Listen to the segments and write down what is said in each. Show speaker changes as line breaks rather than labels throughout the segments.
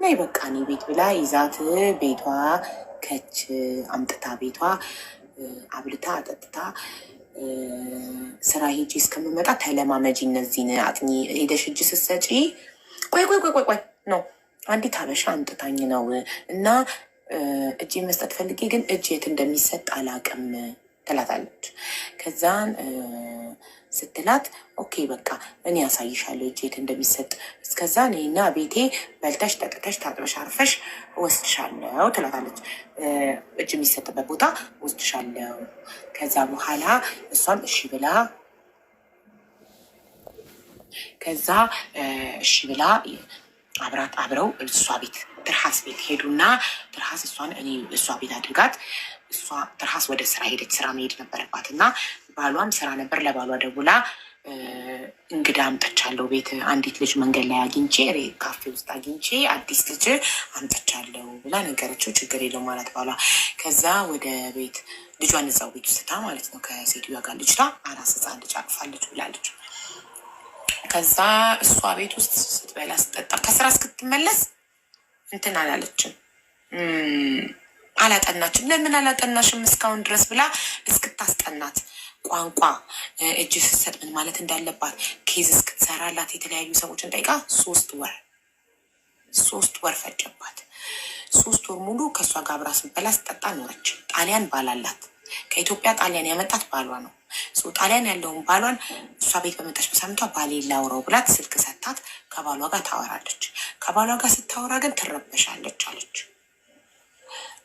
ነይ በቃ እኔ ቤት ብላ ይዛት ቤቷ ከች አምጥታ ቤቷ አብልታ አጠጥታ ስራ ሄጂ እስከምመጣ ተለማመጂ፣ እነዚህን አጥኚ፣ ሄደሽ እጅ ስትሰጪ ቆይ ነው አንዲት ሀበሻ አምጥታኝ ነው እና እጅ መስጠት ፈልጌ ግን እጅ የት እንደሚሰጥ አላቅም ትላታለች። ከዛን ስትላት ኦኬ በቃ እኔ ያሳይሻለሁ እጅ የት እንደሚሰጥ፣ እስከዛ እኔና ቤቴ በልተሽ ጠጥተሽ ታጥበሽ አርፈሽ ወስድሻለሁ ትላታለች። እጅ የሚሰጥበት ቦታ ወስድሻለሁ። ከዛ በኋላ እሷም እሺ ብላ አብረው እሷ ቤት ትርሃስ ቤት ሄዱና ትርሃስ እሷን እሷ ቤት አድርጋት እሷ ትርሃስ ወደ ስራ ሄደች። ስራ መሄድ ነበረባት እና ባሏም ስራ ነበር። ለባሏ ደውላ እንግዳ አምጥቻለሁ ቤት አንዲት ልጅ መንገድ ላይ አግኝቼ ካፌ ውስጥ አግኝቼ አዲስ ልጅ አምጥቻለሁ ብላ ነገረችው። ችግር የለው ማለት ባሏ። ከዛ ወደ ቤት ልጇን እዛው ቤት ውስታ ማለት ነው ከሴትዮዋ ጋር ልጅቷ አራስ ህፃን ልጅ አቅፋለች ብላለች። ከዛ እሷ ቤት ውስጥ ስትበላ ስትጠጣ ከስራ እስክትመለስ እንትን አላለችም፣ አላጠናችም። ለምን አላጠናሽም እስካሁን ድረስ ብላ እስክታስጠናት ቋንቋ እጅ ስትሰጥ ምን ማለት እንዳለባት ኬዝ እስክትሰራላት የተለያዩ ሰዎችን ጠይቃ 3 ወር ፈጀባት። 3 ወር ሙሉ ከእሷ ጋር አብራ ስትበላ ስትጠጣ ኖረች። ጣሊያን ባላላት ከኢትዮጵያ ጣሊያን ያመጣት ባሏ ነው። ጣሊያን ያለውን ባሏን እሷ ቤት በመጣች በሳምንቷ ባሌ ላውራው ብላት ስልክ ሰታት ከባሏ ጋር ታወራለች። ከባሏ ጋር ስታወራ ግን ትረበሻለች አለች።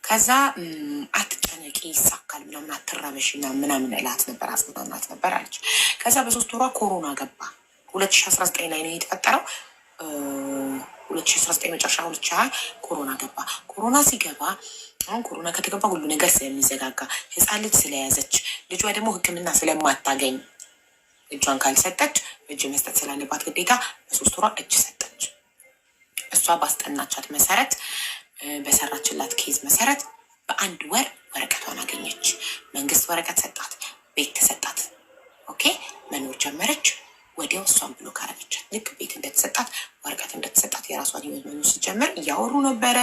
ከዛ አትጨነቂ ይሳካል ምናምን አትረበሽ ምናምን እላት ነበር አጽናናት ነበር አለች። ከዛ በ3 ወሯ ኮሮና ገባ። 2019 ላይ ነው የተፈጠረው። 2019 መጨረሻ 2020 ኮሮና ገባ። ኮሮና ሲገባ አሁን ኮሮና ከተገባ ሁሉ ነገር ስለሚዘጋጋ ህፃን ልጅ ስለያዘች ልጇ ደግሞ ሕክምና ስለማታገኝ እጇን ካልሰጠች እጅ መስጠት ስላለባት ግዴታ በ3 ወሯ እጅ ሰጠች። እሷ ባስጠናቻት መሰረት በሰራችላት ኬዝ መሰረት በ1 ወር ወረቀቷን አገኘች። መንግስት ወረቀት ሰጣት፣ ቤት ተሰጣት። ኦኬ መኖር ጀመረች። ወዲያው እሷን ብሎ ካረገቻት ልክ ቤት እንደተሰጣት ወረቀት እንደተሰጣት የራሷን ህይወት መኖር ስትጀምር እያወሩ ነበረ።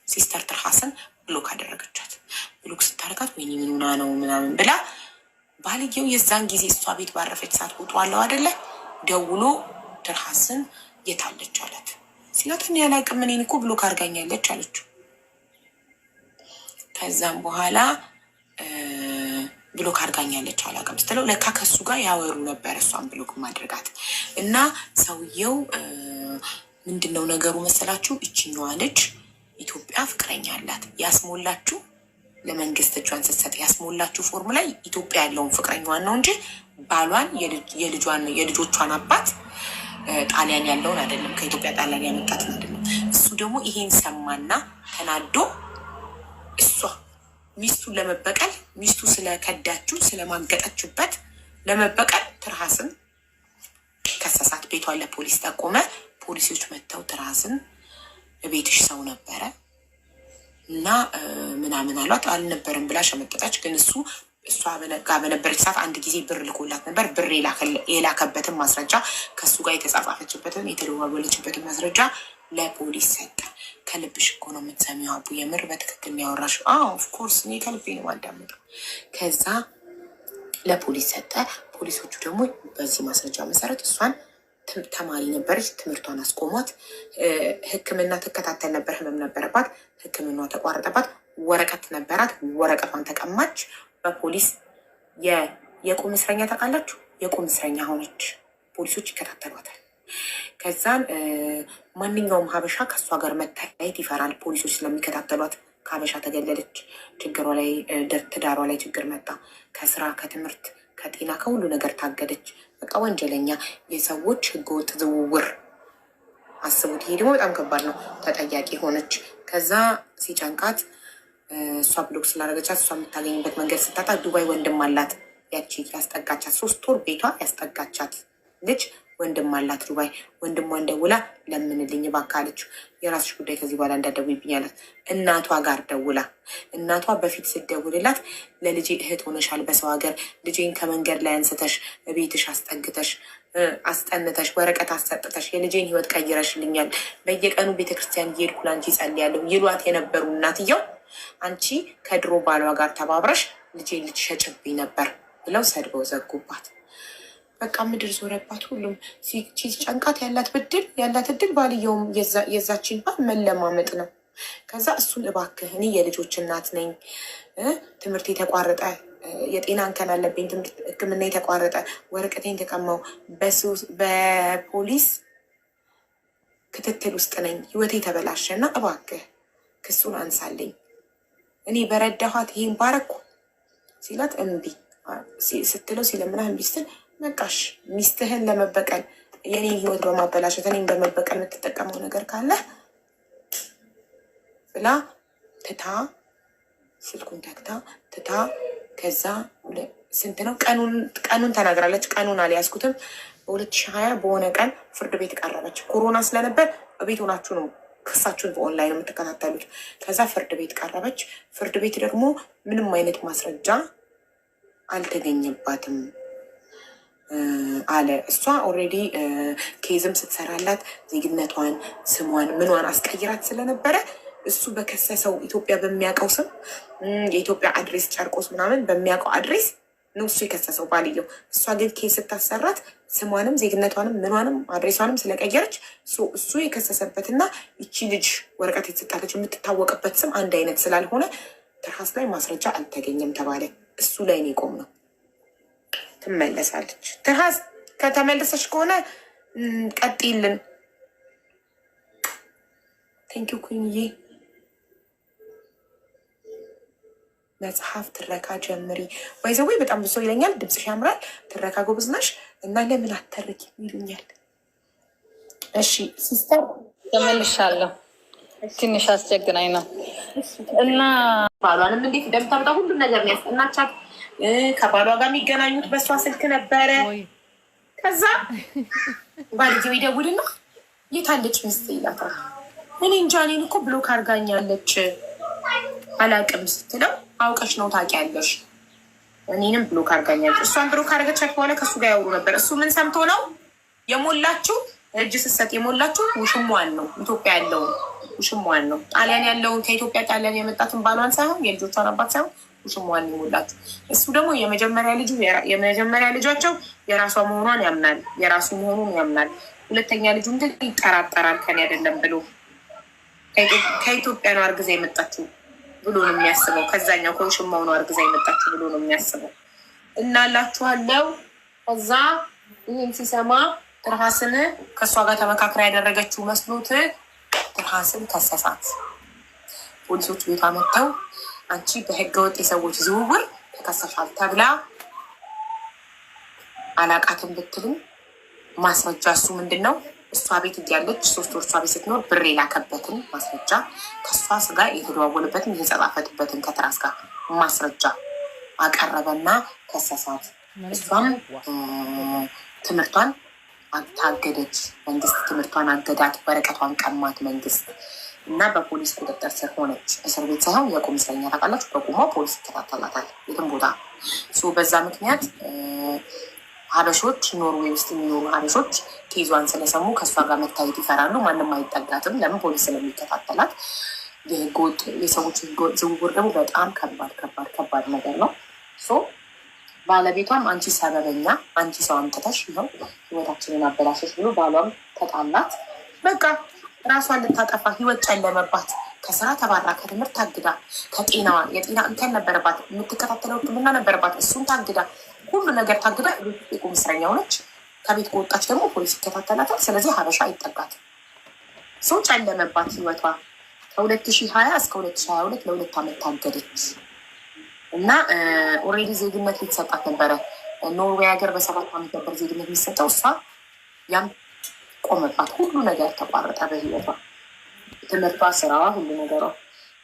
ሲስተር ትርሃስን ብሎክ አደረገቻት። ብሎክ ስታደርጋት ወይኔ ምን ሆና ነው ምናምን ብላ ባልየው የዛን ጊዜ እሷ ቤት ባረፈች ሰዓት ቁጥሩ አለው አደለ ደውሎ ትርሃስን የታለች አላት። ሲላትን ያላቅም እኔን እኮ ብሎክ አድርጋኛለች አለችው። ከዛም በኋላ ብሎክ አድርጋኛለች አላቅም ስትለው ለካ ከሱ ጋር ያወሩ ነበር እሷን ብሎክ ማድረጋት እና ሰውየው ምንድነው ነገሩ መሰላችሁ? እችኛዋ ልጅ ኢትዮጵያ ፍቅረኛ አላት። ያስሞላችሁ ለመንግስት እጇን ስትሰጥ ያስሞላችሁ ፎርም ላይ ኢትዮጵያ ያለውን ፍቅረኛዋን ነው እንጂ ባሏን የልጆቿን አባት ጣሊያን ያለውን አይደለም፣ ከኢትዮጵያ ጣሊያን ያመጣትን አይደለም። እሱ ደግሞ ይሄን ሰማና ተናዶ እሷ ሚስቱን ለመበቀል ሚስቱ ስለከዳችሁ ስለማገጠችበት ለመበቀል ትርሃስን ከሰሳት። ቤቷን ለፖሊስ ጠቆመ። ፖሊሶች መጥተው ትርሃስን ቤትሽ ሰው ነበረ እና ምናምን አሏት። አልነበረም ብላ ሸመጠጣች። ግን እሷ በነበረች ሰዓት 1 ጊዜ ብር ልኮላት ነበር። ብር የላከበትን ማስረጃ ከሱ ጋር የተጻጻፈችበትን የተደዋወለችበትን ማስረጃ ለፖሊስ ሰጠ። ከልብሽ እኮ ነው የምትሰሚው አቡ፣ የምር በትክክል ያወራሽ? ኦፍኮርስ እኔ ከልቤ ነው ማዳመጠው። ከዛ ለፖሊስ ሰጠ። ፖሊሶቹ ደግሞ በዚህ ማስረጃ መሰረት እሷን ተማሪ ነበረች፣ ትምህርቷን አስቆሟት። ሕክምና ትከታተል ነበር፣ ህመም ነበረባት፣ ሕክምና ተቋረጠባት። ወረቀት ነበራት፣ ወረቀቷን ተቀማች። በፖሊስ የቁም እስረኛ ታውቃላችሁ? የቁም እስረኛ ሆነች። ፖሊሶች ይከታተሏታል። ከዛን ማንኛውም ሀበሻ ከእሷ ጋር መታየት ይፈራል፣ ፖሊሶች ስለሚከታተሏት። ከሀበሻ ተገለለች። ችግሯ ላይ ትዳሯ ላይ ችግር መጣ። ከስራ ከትምህርት ከጤና ከሁሉ ነገር ታገደች። በቃ ወንጀለኛ፣ የሰዎች ህገወጥ ዝውውር አስቡት። ይሄ ደግሞ በጣም ከባድ ነው። ተጠያቂ ሆነች። ከዛ ሲጨንቃት እሷ ብሎክ ስላደረገቻት እሷ የምታገኝበት መንገድ ስታጣ ዱባይ ወንድም አላት። ያቺ ያስጠጋቻት 3 ወር ቤቷ ያስጠጋቻት ልጅ ወንድም አላት ዱባይ። ወንድሟን ደውላ ለምንልኝ እባክህ አለችው። የራስሽ ጉዳይ ከዚህ በኋላ እንዳትደውይብኝ አላት። እናቷ ጋር ደውላ እናቷ በፊት ስትደውልላት ለልጄ እህት ሆነሻል በሰው ሀገር ልጄን ከመንገድ ላይ አንስተሽ ቤትሽ አስጠግተሽ አስጠንተሽ ወረቀት አሰጥተሽ የልጄን ህይወት ቀይረሽልኛል። በየቀኑ ቤተክርስቲያን እየሄድኩ ላንቺ ጸልያለሁ ይሏት የነበሩ እናትየው አንቺ ከድሮ ባሏ ጋር ተባብረሽ ልጄን ልትሸጭብኝ ነበር ብለው ሰድበው ዘጉባት። በቃ ምድር ዞረባት። ሁሉም ጨንቃት ያላት እድል ባልየውም የዛችን ባል መለማመጥ ነው። ከዛ እሱን እባክህ እኔ የልጆች እናት ነኝ፣ ትምህርት የተቋረጠ የጤና እንከን አለብኝ፣ ሕክምና የተቋረጠ ወረቀቴን ተቀማው፣ በፖሊስ ክትትል ውስጥ ነኝ፣ ህይወቴ ተበላሸ እና እባክህ ክሱን አንሳልኝ፣ እኔ በረዳኋት ይሄን ባረኩ ሲላት እምቢ ስትለው ሲለምናህ እምቢ ስትል በቃሽ ሚስትህን ለመበቀል የኔን ህይወት በማበላሸት እኔን በመበቀል የምትጠቀመው ነገር ካለ ብላ ትታ ስልኩን ተክታ ትታ ከዛ ስንት ነው ቀኑን ተናግራለች። ቀኑን አልያዝኩትም። በ2020 በሆነ ቀን ፍርድ ቤት ቀረበች። ኮሮና ስለነበር ቤት ሆናችሁ ነው ክሳችሁን በኦንላይን የምትከታተሉት። ከዛ ፍርድ ቤት ቀረበች። ፍርድ ቤት ደግሞ ምንም አይነት ማስረጃ አልተገኘባትም አለ። እሷ ኦልሬዲ ኬዝም ስትሰራላት ዜግነቷን ስሟን ምኗን አስቀይራት ስለነበረ እሱ በከሰሰው ኢትዮጵያ በሚያውቀው ስም የኢትዮጵያ አድሬስ ጨርቆስ ምናምን በሚያውቀው አድሬስ ነው እሱ የከሰሰው ባልየው። እሷ ግን ኬዝ ስታሰራት ስሟንም ዜግነቷንም ምኗንም አድሬሷንም ስለቀየረች እሱ የከሰሰበትና ይቺ ልጅ ወረቀት የተሰጣለች የምትታወቅበት ስም አንድ አይነት ስላልሆነ ትርሃስ ላይ ማስረጃ አልተገኘም ተባለ። እሱ ላይ ነው የቆም ነው። ትመለሳለች። ትርሃስ ከተመለሰች ከሆነ ቀጥይልን። ቴንኪው ኩኝዬ። መጽሐፍ ትረካ ጀምሪ ወይዘዌ በጣም ብዙ ይለኛል። ድምፅሽ ያምራል፣ ትረካ ጎበዝ ነሽ እና ለምን አተርኪ ይሉኛል። እሺ ሲስተር
ተመልሻለሁ። ትንሽ አስቸግናኝ ነው እና
ባሏንም እንዴት እንደምታመጣ ሁሉም ነገር ነው ያስጠናቻት። ከባሏ ጋር የሚገናኙት በሷ ስልክ ነበረ። ከዛ ባልየው ይደውልና የታለች ሚስት ይላታል። እኔ እንጃ እኔን እኮ ብሎክ አድርጋኛለች አላቅም ስትለው አውቀሽ ነው ታውቂያለሽ፣ እኔንም ብሎክ አድርጋኛለች። እሷን ብሎክ አድርገቻት በኋላ ከእሱ ጋር ያወሩ ነበር። እሱ ምን ሰምቶ ነው የሞላችው? እጅ ስሰጥ የሞላችው ውሽሟን ነው፣ ኢትዮጵያ ያለውን ውሽሟን ነው። ጣሊያን ያለውን ከኢትዮጵያ ጣሊያን የመጣትን ባሏን ሳይሆን የልጆቿን አባት ሳይሆን ውሽሟን የሞላችው። እሱ ደግሞ የመጀመሪያ ልጃቸው የራሷ መሆኗን ያምናል፣ የራሱ መሆኑን ያምናል። ሁለተኛ ልጁ ግን ይጠራጠራል ከኔ አይደለም ብሎ ከኢትዮጵያ ነው አርግዛ የመጣችው ብሎ ነው የሚያስበው። ከዛኛው ከውሽማው ነው አርግዛ የመጣችው ብሎ ነው የሚያስበው። እናላችኋለው። ከዛ ይህን ሲሰማ ትርሃስን ከእሷ ጋር ተመካክራ ያደረገችው መስሎት ትርሃስን ከሰሳት። ፖሊሶች ቤቷ መጥተው አንቺ በህገወጥ የሰዎች ዝውውር ተከሰሻል ተብላ አላቃትን ብትልም ማስረጃ እሱ ምንድን ነው እሷ ቤት እያለች 3 ወር እሷ ቤት ስትኖር ብር የላከበትን ማስረጃ ከእሷ ስጋ የተደዋወለበትን የተጻጻፈበትን ከትራስ ጋር ማስረጃ አቀረበና ከሰሳት። እሷም ትምህርቷን ታገደች። መንግስት ትምህርቷን አገዳት፣ ወረቀቷን ቀማት መንግስት እና በፖሊስ ቁጥጥር ስር ሆነች። እስር ቤት ሳይሆን የቁም እስረኛ ታውቃላችሁ። በቁሟ ፖሊስ ይከታተላታል የትም ቦታ። በዛ ምክንያት ሀበሾች ኖርዌይ ውስጥ የሚኖሩ ሀበሾች ኬዟን ስለሰሙ ከእሷ ጋር መታየት ይፈራሉ። ማንም አይጠጋትም። ለምን? ፖሊስ ስለሚከታተላት። የህገወጥ የሰዎች ህገወጥ ዝውውር ደግሞ በጣም ከባድ ነገር ነው። ባለቤቷም አንቺ ሰበበኛ፣ አንቺ ሰው አምጥተሽ ይኸው ህይወታችንን አበላሸሽ ብሎ ባሏም ተጣላት። በቃ ራሷን ልታጠፋ ህይወት ጨለመባት። ከስራ ተባራ፣ ከትምህርት ታግዳ፣ የጤና እንከን ነበረባት፣ የምትከታተለው ህክምና ነበረባት፣ እሱን ታግዳ፣ ሁሉ ነገር ታግዳ የቁም እስረኛ ሆነች። ከቤት ከወጣች ደግሞ ፖሊስ ይከታተላታል። ስለዚህ ሀበሻ አይጠጋትም። ሰው ጨለመባት ህይወቷ። ከ2020 እስከ 2022 ለ2 ዓመት ታገደች እና ኦልሬዲ ዜግነት ሊተሰጣት ነበረ። ኖርዌይ ሀገር በ7 ዓመት ነበር ዜግነት የሚሰጠው። እሷ ያም ቆመባት። ሁሉ ነገር ተቋረጠ በህይወቷ፣ ትምህርቷ፣ ስራዋ፣ ሁሉ ነገሯ።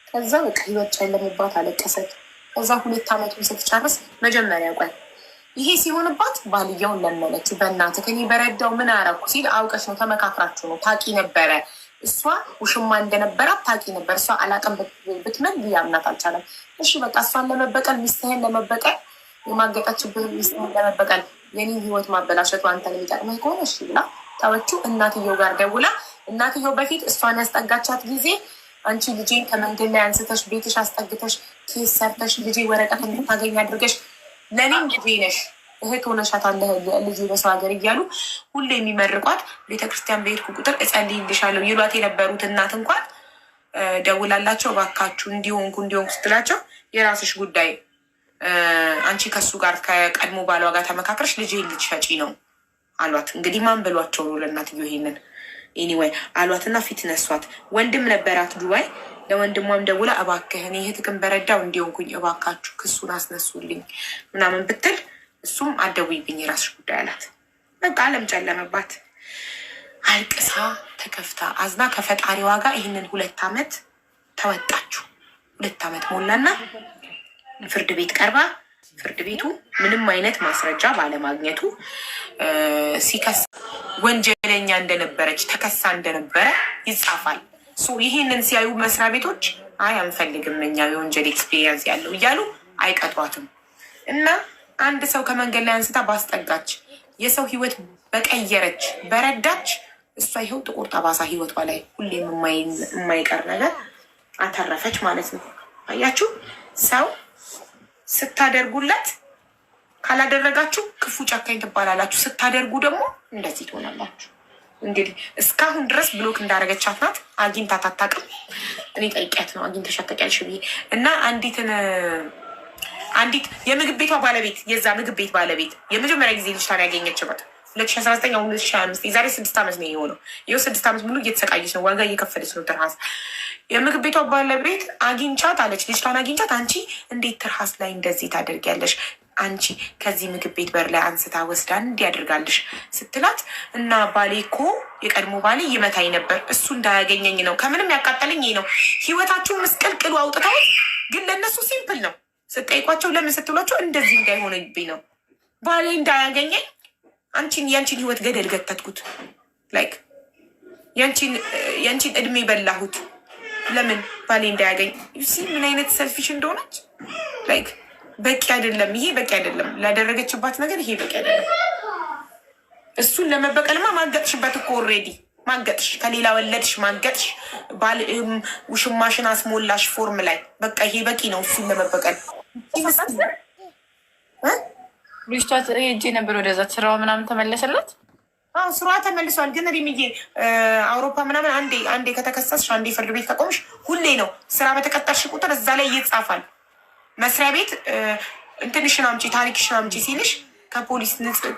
ከዛ በቃ ህይወት ጨለመባት፣ አለቀሰች። ከዛ 2 ዓመቱን ስትጨርስ መጀመሪያ ይሄ ሲሆንባት ባልየውን ለመነችው። በእናትህ እኔ በረዳው ምን አረኩ ሲል አውቀሽ ነው ተመካክራችሁ ነው ታቂ ነበረ። እሷ ውሽማ እንደነበራት ታቂ ነበር። እሷ አላቅም ብትመን ሊያምናት አልቻለም። እሺ በቃ እሷን ለመበቀል ሚስትህን ለመበቀል የማገጣችብህ ሚስትህን ለመበቀል የኔን ህይወት ማበላሸቱ አንተን የሚጠቅምህ ከሆነ እሺ ብላ ታወችው። እናትየው ጋር ደውላ እናትየው በፊት እሷን ያስጠጋቻት ጊዜ አንቺ ልጄን ከመንገድ ላይ አንስተሽ ቤትሽ አስጠግተሽ ኬስ ሰርተሽ ልጄ ወረቀት እንድታገኝ አድርገሽ ለእኔም ጊዜ ነሽ እህት ሆነሻታለህ ልጅ በሰው ሀገር እያሉ ሁሌ የሚመርቋት ቤተክርስቲያን በሄድኩ ቁጥር እጸልይልሻለሁ ይሏት የነበሩት እናት እንኳን ደውላላቸው እባካችሁ እንዲሆንኩ ስትላቸው የራስሽ ጉዳይ አንቺ ከሱ ጋር ከቀድሞ ባሏ ጋር ተመካከርሽ ልጅ ልትሸጪ ነው አሏት። እንግዲህ ማን ብሏቸው ነው ለእናትየው ይሄንን ኤኒዌይ አሏትና ፊት ነሷት። ወንድም ነበራት ዱባይ። ለወንድሟም ደውላ እባክህን እህትክን በረዳው እንዲሆንኩኝ እባካችሁ ክሱን አስነሱልኝ ምናምን ብትል እሱም አትደውይብኝ የራስሽ ጉዳይ አላት። በቃ አለም ጨለመባት። አልቅሳ ተከፍታ አዝና ከፈጣሪዋ ጋር ይህንን 2 ዓመት ተወጣችሁ። 2 ዓመት ሞላና ፍርድ ቤት ቀርባ ፍርድ ቤቱ ምንም አይነት ማስረጃ ባለማግኘቱ ሲከስ ወንጀለኛ እንደነበረች ተከሳ እንደነበረ ይጻፋል። ይህንን ሲያዩ መስሪያ ቤቶች አይ አንፈልግም እኛ የወንጀል ኤክስፔሪንስ ያለው እያሉ አይቀጧትም። እና አንድ ሰው ከመንገድ ላይ አንስታ ባስጠጋች የሰው ህይወት በቀየረች በረዳች እሷ ይኸው ጥቁር ጠባሳ ህይወቷ ላይ ሁሌም የማይቀር ነገር አተረፈች ማለት ነው። አያችሁ፣ ሰው ስታደርጉለት ካላደረጋችሁ ክፉ ጨካኝ ትባላላችሁ። ስታደርጉ ደግሞ እንደዚህ ትሆናላችሁ። እንግዲህ እስካሁን ድረስ ብሎክ እንዳደረገቻት ናት። አግኝታት አታውቅም። እኔ ጠይቂያት ነው አግኝተሽ ታውቂያለሽ ብዬ እና አንዲት የምግብ ቤቷ ባለቤት የዛ ምግብ ቤት ባለቤት የመጀመሪያ ጊዜ ልጅቷን ያገኘችበት 2019 አሁን 2025 የዛሬ 6 ዓመት ነው የሆነው። ይኸው 6 ዓመት ሙሉ እየተሰቃየች ነው፣ ዋጋ እየከፈለች ነው ትርሃስ። የምግብ ቤቷ ባለቤት አግኝቻት አለች፣ ልጅቷን አግኝቻት አንቺ እንዴት ትርሃስ ላይ እንደዚህ ታደርጊያለሽ? አንቺ ከዚህ ምግብ ቤት በር ላይ አንስታ ወስዳን እንዲያደርጋለሽ ስትላት እና ባሌ እኮ የቀድሞ ባሌ ይመታኝ ነበር እሱ እንዳያገኘኝ ነው። ከምንም ያቃጠለኝ ይሄ ነው። ህይወታችሁን ምስቅልቅሉ አውጥተው ግን ለእነሱ ሲምፕል ነው። ስጠይቋቸው ለምን ስትሏቸው እንደዚህ እንዳይሆንብኝ ነው ባሌ እንዳያገኘኝ ያንቺን ህይወት ገደል ገተትኩት። ላይክ ያንቺን እድሜ በላሁት ለምን ባሌ እንዳያገኝ። ዩሲ ምን አይነት ሰልፊሽ እንደሆነች ላይክ በቂ አይደለም። ይሄ በቂ አይደለም። ላደረገችባት ነገር ይሄ በቂ አይደለም። እሱን ለመበቀልማ ማገጥሽበት እኮ ኦልሬዲ ማገጥሽ፣ ከሌላ ወለድሽ ማገጥሽ፣ ውሽማሽን አስሞላሽ ፎርም ላይ በቃ ይሄ በቂ ነው እሱን ለመበቀል።
ልጅቷ ሄጄ ነበር ወደዛ ስራዋ ምናምን ተመለሰላት።
ስራዋ ተመልሷል። ግን ሪምዬ አውሮፓ ምናምን አንዴ ከተከሰስሽ አንዴ ፍርድ ቤት ከቆምሽ ሁሌ ነው ስራ በተቀጠርሽ ቁጥር እዛ ላይ ይጻፋል። መስሪያ ቤት እንትንሽን አምጪ ታሪክሽን አምጪ ሲልሽ ከፖሊስ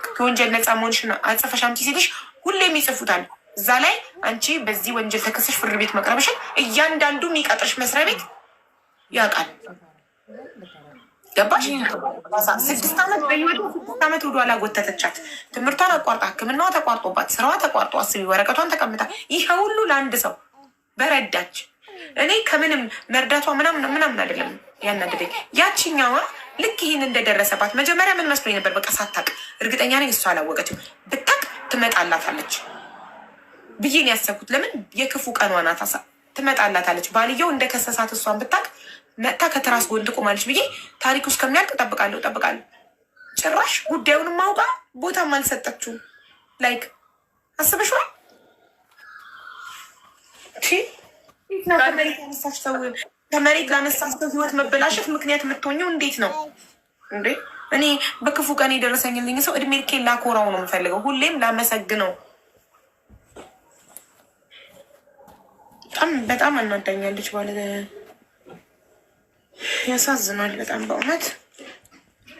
ከወንጀል ነፃ መሆንሽን አጽፈሽ አምጪ ሲልሽ ሁሌም ይጽፉታል እዛ ላይ አንቺ በዚህ ወንጀል ተከሰሽ ፍርድ ቤት መቅረብሽን እያንዳንዱ የሚቀጥርሽ መስሪያ ቤት ያውቃል። ገባሽ? 6 ዓመት በህይወቱ 6 ዓመት ወደኋላ ጎተተቻት። ትምህርቷን አቋርጣ ሕክምናዋ ተቋርጦባት ስራዋ ተቋርጦ አስቢ ወረቀቷን ተቀምጣ ይሄ ሁሉ ለአንድ ሰው በረዳች። እኔ ከምንም መርዳቷ ምናምን አይደለም ያናደደኝ። ያችኛዋ ልክ ይህን እንደደረሰባት መጀመሪያ ምን መስሎኝ ነበር፣ በቃ ሳታቅ እርግጠኛ ነኝ እሷ አላወቀችም። ብታቅ ትመጣላታለች ብዬን ያሰብኩት። ለምን የክፉ ቀኗ ናት። ትመጣላታለች ባልየው እንደከሰሳት እሷን ብታቅ መጥታ ከትራስ ጎን ትቆማለች ብዬ ታሪክ ውስጥ ከሚያልቅ እጠብቃለሁ። ጭራሽ ጉዳዩን ማውቃ ቦታም አልሰጠችውም። ላይክ አስበሽዋል? ከመሬት ላነሳሽ ሰው ህይወት መበላሸት ምክንያት የምትሆኘው እንዴት ነው እንዴ? እኔ በክፉ ቀን የደረሰኝልኝ ሰው እድሜ ልኬን ላኮራው ነው የምፈልገው፣ ሁሌም ላመሰግነው። በጣም አናዳኛለች ባለ ያሳዝናል በጣም በእውነት።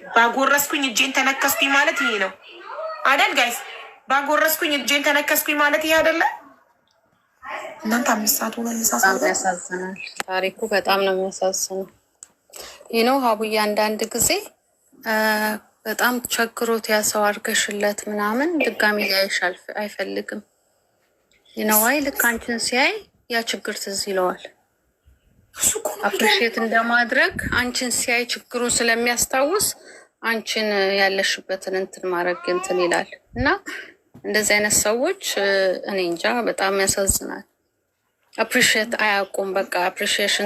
ባጎረስኩኝ እጄን ተነከስኩኝ ማለት ይሄ ነው አይደል ጋይስ? ባጎረስኩኝ እጄን ተነከስኩኝ ማለት ይሄ አይደለ? እናንተ 5 ሰዓት ሆነ
ያሳዝናል። ታሪኩ በጣም ነው የሚያሳዝነው። ይህ ሀቡዬ አንዳንድ ጊዜ በጣም ቸግሮት ያሰው አድርገሽለት ምናምን ድጋሚ ሊያይሽ አይፈልግም። ይነዋይ ልክ አንቺን ሲያይ ያ ችግር ትዝ ይለዋል። አፕሪሼት እንደማድረግ አንቺን ሲያይ ችግሩን ስለሚያስታውስ አንቺን ያለሽበትን እንትን ማድረግ እንትን ይላል እና እንደዚህ አይነት ሰዎች እኔ እንጃ በጣም ያሳዝናል። አፕሪሺየት አያውቁም። በቃ አፕሪሺዬሽን